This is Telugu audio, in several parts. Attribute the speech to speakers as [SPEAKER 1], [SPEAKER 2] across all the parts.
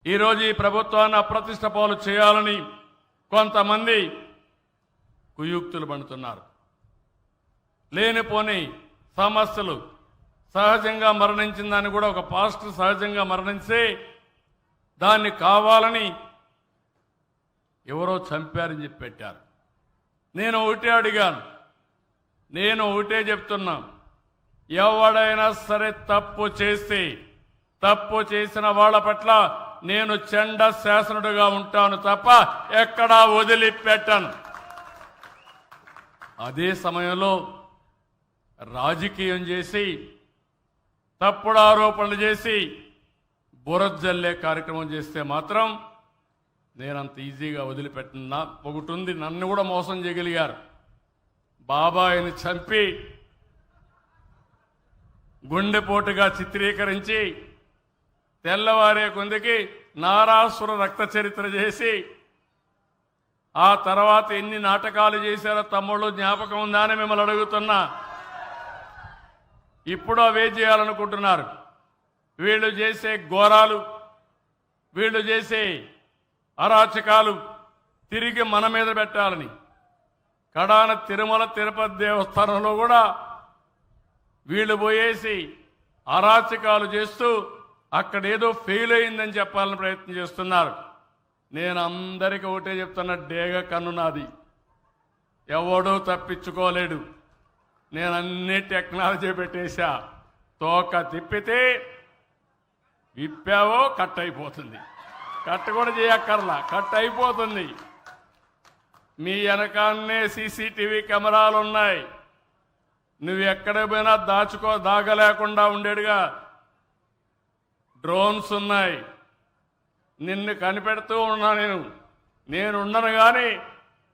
[SPEAKER 1] ఈరోజు ఈ ప్రభుత్వాన్ని అప్రతిష్ట పాలు చేయాలని కొంతమంది కుయుక్తులు పడుతున్నారు. లేనిపోని సమస్యలు సహజంగా మరణించిందని కూడా ఒక పాస్టర్ సహజంగా మరణించి దాన్ని కావాలని ఎవరో చంపారని చెప్పి పెట్టారు. నేను ఒకటే అడిగాను, నేను ఒకటే చెప్తున్నా, ఎవడైనా సరే తప్పు చేస్తే తప్పు చేసిన వాళ్ళ పట్ల నేను చెండ శాసనుడిగా ఉంటాను తప్ప ఎక్కడా వదిలిపెట్టను. అదే సమయంలో రాజకీయం చేసి తప్పుడు ఆరోపణలు చేసి బురజల్లే కార్యక్రమం చేస్తే మాత్రం నేనంత ఈజీగా వదిలిపెట్టినా. ఒకటి ఉంది, నన్ను కూడా మోసం చేయగలిగారు. బాబాయిని చంపి గుండెపోటుగా చిత్రీకరించి తెల్లవారే కొందికి నారాసుర రక్త చరిత్ర చేసి ఆ తర్వాత ఎన్ని నాటకాలు చేశారో తమ్ముళ్ళు జ్ఞాపకం ఉందా అని మిమ్మల్ని అడుగుతున్నా. ఇప్పుడు అవే చేయాలనుకుంటున్నారు. వీళ్ళు చేసే ఘోరాలు, వీళ్ళు చేసే అరాచకాలు తిరిగి మన మీద పెట్టాలని కడాన తిరుమల తిరుపతి దేవస్థానంలో కూడా వీళ్ళు పోయేసి అరాచకాలు చేస్తూ అక్కడ ఏదో ఫెయిల్ అయిందని చెప్పాలని ప్రయత్నం చేస్తున్నారు. నేను అందరికీ ఒకటే చెప్తున్నా, డేగ కన్ను నాది, ఎవడూ తప్పించుకోలేడు. నేను అన్ని టెక్నాలజీ పెట్టేశా. తోక తిప్పితే విప్పావో కట్ అయిపోతుంది, కట్ కూడా చేయక్కర్లా, కట్ అయిపోతుంది. మీ వెనకాన్నే సీసీటీవీ కెమెరాలు ఉన్నాయి. నువ్వు ఎక్కడ పోయినా దాగలేకుండా ఉండేడుగా డ్రోన్స్ ఉన్నాయి. నిన్ను కనిపెడుతూ ఉన్నా. నేను ఉండను కానీ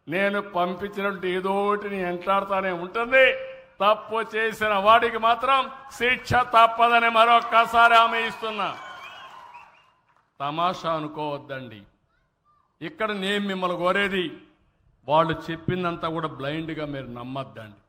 [SPEAKER 1] నేను పంపించినట్టు ఏదో ఒకటి నీ వెంటాడుతూనే ఉంటుంది. తప్పు చేసిన వాడికి మాత్రం శిక్ష తప్పదని మరొక్కసారి హామీ ఇస్తున్నా. తమాషా అనుకోవద్దండి. ఇక్కడ నేను మిమ్మల్ని కోరేది, వాళ్ళు చెప్పిందంతా కూడా బ్లైండ్గా మీరు నమ్మద్దండి.